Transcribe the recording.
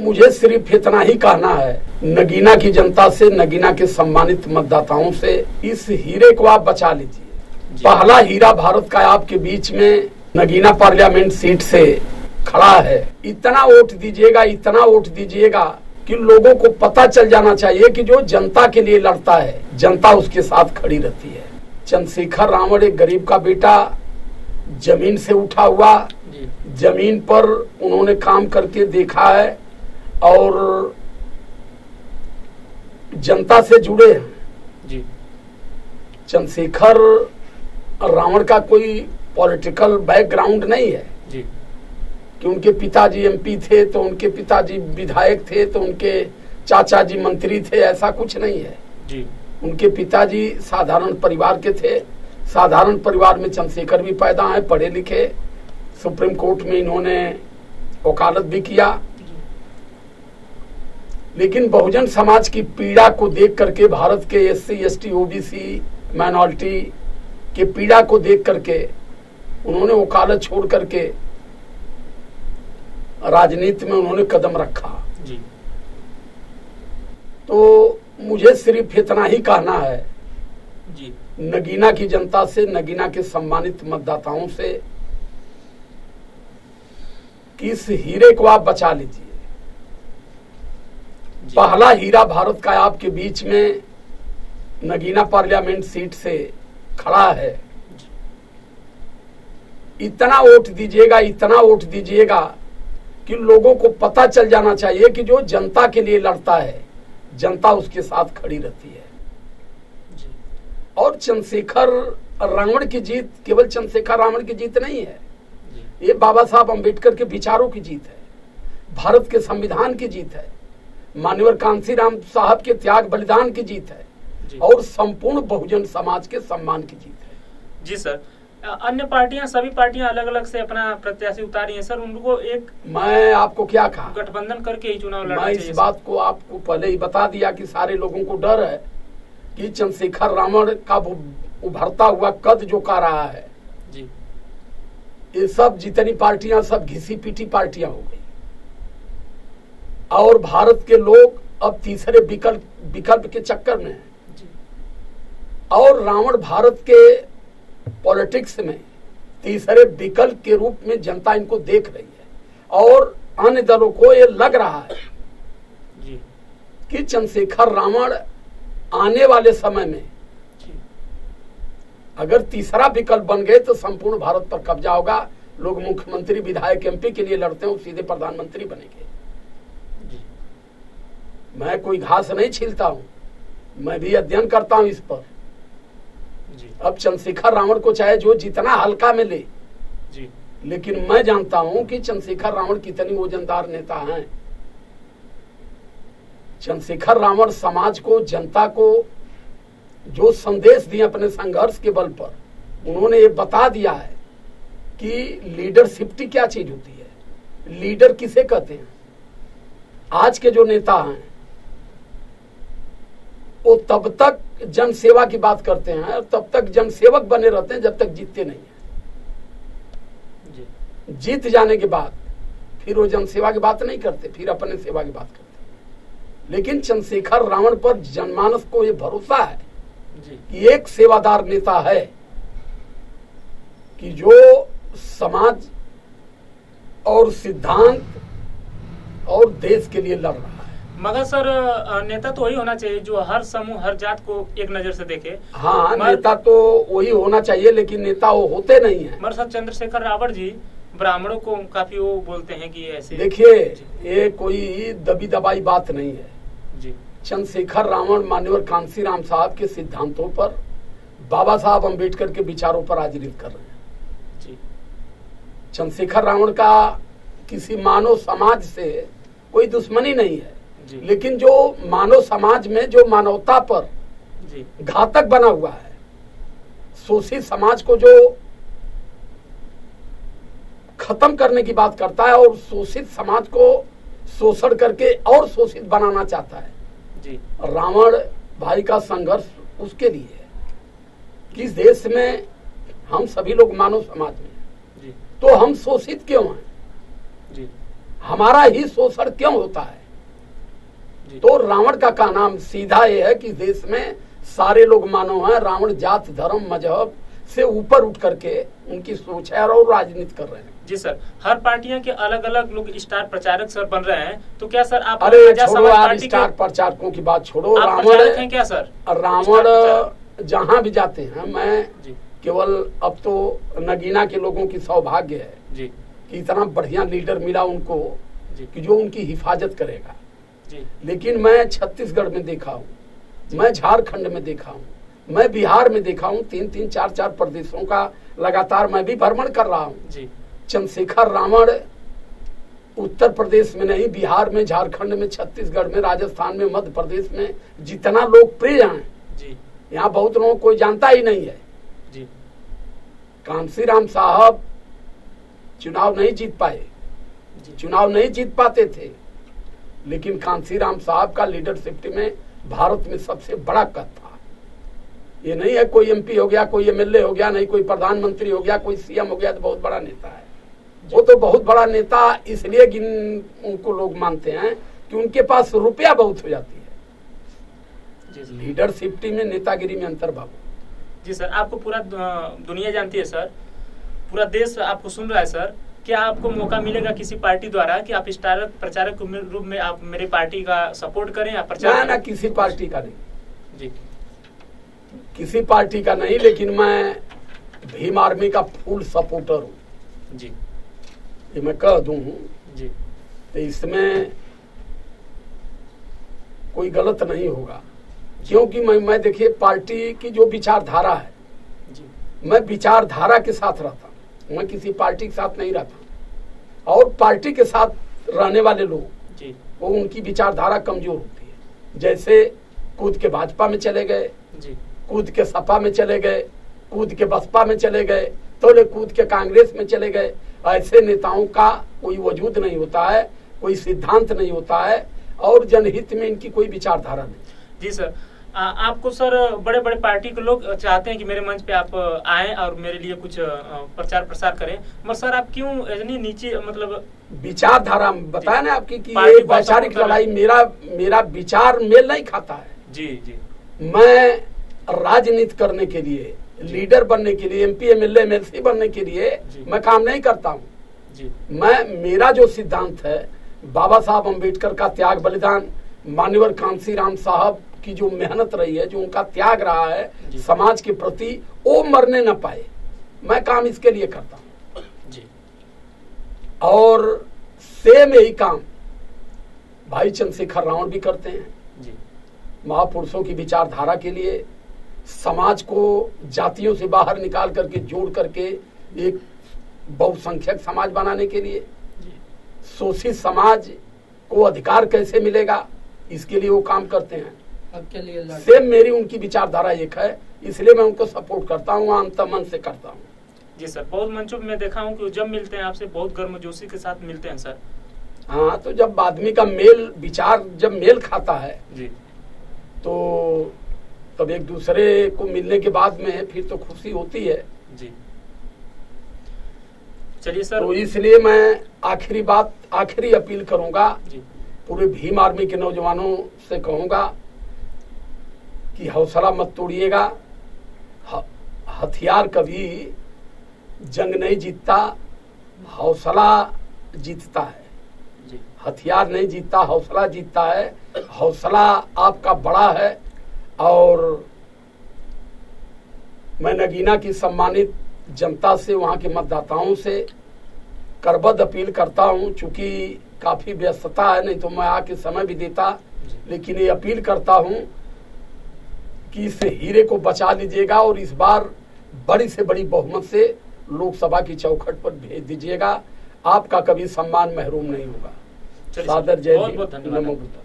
मुझे सिर्फ इतना ही कहना है, नगीना की जनता से, नगीना के सम्मानित मतदाताओं से, इस हीरे को आप बचा लीजिए। पहला हीरा भारत का आपके बीच में नगीना पार्लियामेंट सीट से खड़ा है। इतना वोट दीजिएगा, इतना वोट दीजिएगा कि लोगों को पता चल जाना चाहिए कि जो जनता के लिए लड़ता है, जनता उसके साथ खड़ी रहती है। चंद्रशेखर रावण एक गरीब का बेटा, जमीन से उठा हुआ, जमीन पर उन्होंने काम करके देखा है और जनता से जुड़े हैं। चंद्रशेखर रावण का कोई पॉलिटिकल बैकग्राउंड नहीं है कि उनके पिताजी एमपी थे तो उनके पिताजी विधायक थे तो उनके चाचा जी मंत्री थे, ऐसा कुछ नहीं है। उनके पिताजी साधारण परिवार के थे। साधारण परिवार में चंद्रशेखर भी पैदा हैं, पढ़े लिखे। सुप्रीम कोर्ट में इन्होंने वकालत भी किया। लेकिन बहुजन समाज की पीड़ा को देख करके, भारत के एससी एसटी ओबीसी माइनॉरिटी के पीड़ा को देख करके उन्होंने वकालत छोड़ करके राजनीति में उन्होंने कदम रखा। तो मुझे सिर्फ इतना ही कहना है नगीना की जनता से, नगीना के सम्मानित मतदाताओं से, कि इस हीरे को आप बचा लीजिए। पहला हीरा भारत का आपके बीच में नगीना पार्लियामेंट सीट से खड़ा है। इतना वोट दीजिएगा, इतना वोट दीजिएगा कि लोगों को पता चल जाना चाहिए कि जो जनता के लिए लड़ता है, जनता उसके साथ खड़ी रहती है। और चंद्रशेखर रावण की जीत केवल चंद्रशेखर रावण की जीत नहीं है, ये बाबा साहब अम्बेडकर के विचारों की जीत है, भारत के संविधान की जीत है, माननीय कांशीराम साहब के त्याग बलिदान की जीत है और संपूर्ण बहुजन समाज के सम्मान की जीत है। जी सर, अन्य पार्टियां, सभी पार्टियां अलग अलग से अपना प्रत्याशी उतारी हैं सर, उनको एक, मैं आपको क्या कहा, गठबंधन करके ही चुनाव लड़ना चाहिए। मैं इस बात को आपको पहले ही बता दिया कि सारे लोगों को डर है कि चंद्रशेखर रावण का उभरता हुआ कद जो का रहा है जी, ये सब जितनी पार्टियां सब घिसी पीटी पार्टियां हो गई और भारत के लोग अब तीसरे विकल्प के चक्कर में हैं। और रावण भारत के पॉलिटिक्स में तीसरे विकल्प के रूप में जनता इनको देख रही है और अन्य दलों को ये लग रहा है कि चंद्रशेखर रावण आने वाले समय में अगर तीसरा विकल्प बन गए तो संपूर्ण भारत पर कब्जा होगा। लोग मुख्यमंत्री, विधायक, एमपी के लिए लड़ते हैं, सीधे प्रधानमंत्री बनेंगे। मैं कोई घास नहीं छीलता हूं, मैं भी अध्ययन करता हूं इस पर। अब चंद्रशेखर रावण को चाहे जो जितना हल्का में ले, लेकिन मैं जानता हूं कि चंद्रशेखर रावण कितनी वजनदार नेता हैं। चंद्रशेखर रावण समाज को, जनता को जो संदेश दिए अपने संघर्ष के बल पर, उन्होंने ये बता दिया है कि लीडरशिप क्या चीज होती है, लीडर किसे कहते हैं। आज के जो नेता हैं वो तब तक जन सेवा की बात करते हैं और तब तक जनसेवक बने रहते हैं जब तक जीतते नहीं हैं। जीत जाने के बाद फिर वो जनसेवा की बात नहीं करते, फिर अपने सेवा की बात करते। लेकिन चंद्रशेखर रावण पर जनमानस को ये भरोसा है कि एक सेवादार नेता है कि जो समाज और सिद्धांत और देश के लिए लड़ रहा है। मगर सर, नेता तो वही होना चाहिए जो हर समूह, हर जात को एक नजर से देखे। हाँ, नेता तो वही होना चाहिए, लेकिन नेता वो होते नहीं है। मगर सर, चंद्रशेखर रावण जी ब्राह्मणों को काफी वो बोलते हैं कि ऐसे। देखिए, ये कोई दबी दबाई बात नहीं है जी। चंद्रशेखर रावण माननीय कांशीराम साहब के सिद्धांतों पर, बाबा साहब अम्बेडकर के विचारों पर आधारित कर रहे हैं जी। चंद्रशेखर रावण का किसी मानव समाज से कोई दुश्मनी नहीं है, लेकिन जो मानव समाज में जो मानवता पर घातक बना हुआ है, शोषित समाज को जो खत्म करने की बात करता है और शोषित समाज को शोषण करके और शोषित बनाना चाहता है जी। रावण भाई का संघर्ष उसके लिए है कि इस देश में हम सभी लोग मानव समाज में जी। तो हम शोषित क्यों हैं जी? हमारा ही शोषण क्यों होता है? तो रावण का नाम सीधा ये है कि देश में सारे लोग मानव हैं। रावण जात धर्म मजहब से ऊपर उठ करके उनकी सोच है और राजनीति कर रहे हैं। जी सर, हर पार्टियां के अलग अलग लोग स्टार प्रचारक सर बन रहे हैं, तो क्या सर आप छोड़ो आप स्टार प्रचारकों की बात छोड़ो। रावण हैं क्या सर? रावण जहाँ भी जाते हैं, मैं केवल अब तो नगीना के लोगों की सौभाग्य है जी कि इतना बढ़िया लीडर मिला उनको कि जो उनकी हिफाजत करेगा जी। लेकिन मैं छत्तीसगढ़ में देखा हूँ, मैं झारखंड में देखा हूँ, मैं बिहार में देखा हूँ, 3-3, 4-4 प्रदेशों का लगातार मैं भी भ्रमण कर रहा हूँ। चंद्रशेखर रावण उत्तर प्रदेश में नहीं, बिहार में, झारखंड में, छत्तीसगढ़ में, राजस्थान में, मध्य प्रदेश में जितना लोकप्रिय हैं, यहाँ बहुत लोगों को जानता ही नहीं है। कांसीराम साहब चुनाव नहीं जीत पाए, चुनाव नहीं जीत पाते थे, लेकिन कांसीराम साहब का लीडरशिप में भारत में सबसे बड़ा कद था। ये नहीं है कोई एमपी हो गया, कोई एमएलए हो गया, नहीं कोई प्रधानमंत्री हो गया, कोई सीएम हो गया तो बहुत बड़ा नेता है। वो तो बहुत बड़ा नेता इसलिए उनको लोग मानते हैं कि उनके पास रुपया बहुत हो जाती है। लीडरशिप में, नेतागिरी में अंतर बाबू। जी सर, आपको पूरा दुनिया जानती है सर, पूरा देश आपको सुन रहा है सर। क्या आपको मौका मिलेगा किसी पार्टी द्वारा कि आप स्टार प्रचारक के रूप में आप मेरी पार्टी का सपोर्ट करें या प्रचार? ना किसी पार्टी का नहीं जी, किसी पार्टी का नहीं, लेकिन मैं भीम आर्मी का फुल सपोर्टर हूँ जी, ये मैं कह दूं जी। तो इसमें कोई गलत नहीं होगा, क्योंकि मैं देखिए पार्टी की जो विचारधारा है जी, मैं विचारधारा के साथ रहता हूँ, मैं किसी पार्टी के साथ नहीं रहता। और पार्टी के साथ रहने वाले लोग जी, वो उनकी विचारधारा कमजोर होती है। जैसे कूद के भाजपा में चले गए जी, कूद के सपा में चले गए, कूद के बसपा में चले गए, तो कूद के कांग्रेस में चले गए। ऐसे नेताओं का कोई वजूद नहीं होता है, कोई सिद्धांत नहीं होता है, और जनहित में इनकी कोई विचारधारा नहीं। जी सर, आपको सर बड़े बड़े पार्टी के लोग चाहते हैं कि मेरे मंच पे आप आएं और मेरे लिए कुछ प्रचार प्रसार करें, मगर सर आप क्यों इतनी नीचे, मतलब विचारधारा बताया ना आपकी कि ये वैचारिक लड़ाई, मेरा विचार मेल नहीं खाता है जी जी। मैं राजनीति करने के लिए, लीडर बनने के लिए, एमपी एमएलए एमएलसी बनने के लिए मैं काम नहीं करता हूँ। मेरा जो सिद्धांत है, बाबा साहब अम्बेडकर का त्याग बलिदान, मान्यवर कांसीराम साहब की जो मेहनत रही है, जो उनका त्याग रहा है समाज के प्रति, वो मरने न पाए, मैं काम इसके लिए करता हूँ जी। और सेम यही काम भाई चंद्रशेखर रावण भी करते हैं जी। महापुरुषों की विचारधारा के लिए, समाज को जातियों से बाहर निकाल करके जोड़ करके एक बहुसंख्यक समाज बनाने के लिए, शोषित समाज को अधिकार कैसे मिलेगा, इसके लिए वो काम करते हैं। सेम मेरी उनकी विचारधारा एक है, इसलिए मैं उनको सपोर्ट करता हूँ, अंतमन से करता हूँ जी। सर बहुत मंचों में देखा हूँ कि जब मिलते हैं आपसे बहुत गर्मजोशी के साथ मिलते हैं सर। हाँ, तो जब आदमी का मेल विचार जब मेल खाता है जी, तो तब एक दूसरे को मिलने के बाद में फिर तो खुशी होती है जी। चलिए सर, तो इसलिए मैं आखिरी अपील करूंगा जी, पूरे भीम आर्मी के नौजवानों से कहूंगा कि हौसला मत तोड़िएगा। हथियार कभी जंग नहीं जीतता, हौसला जीतता है जी। हथियार नहीं जीतता, हौसला जीतता है। हौसला आपका बड़ा है, और मैं नगीना की सम्मानित जनता से, वहां के मतदाताओं से करबद्ध अपील करता हूं। चूंकि काफी व्यस्तता है, नहीं तो मैं आके समय भी देता, लेकिन ये अपील करता हूं कि इस हीरे को बचा लीजिएगा और इस बार बड़ी से बड़ी बहुमत से लोकसभा की चौखट पर भेज दीजिएगा। आपका कभी सम्मान महरूम नहीं होगा। सादर जय, नमो बुद्धाय।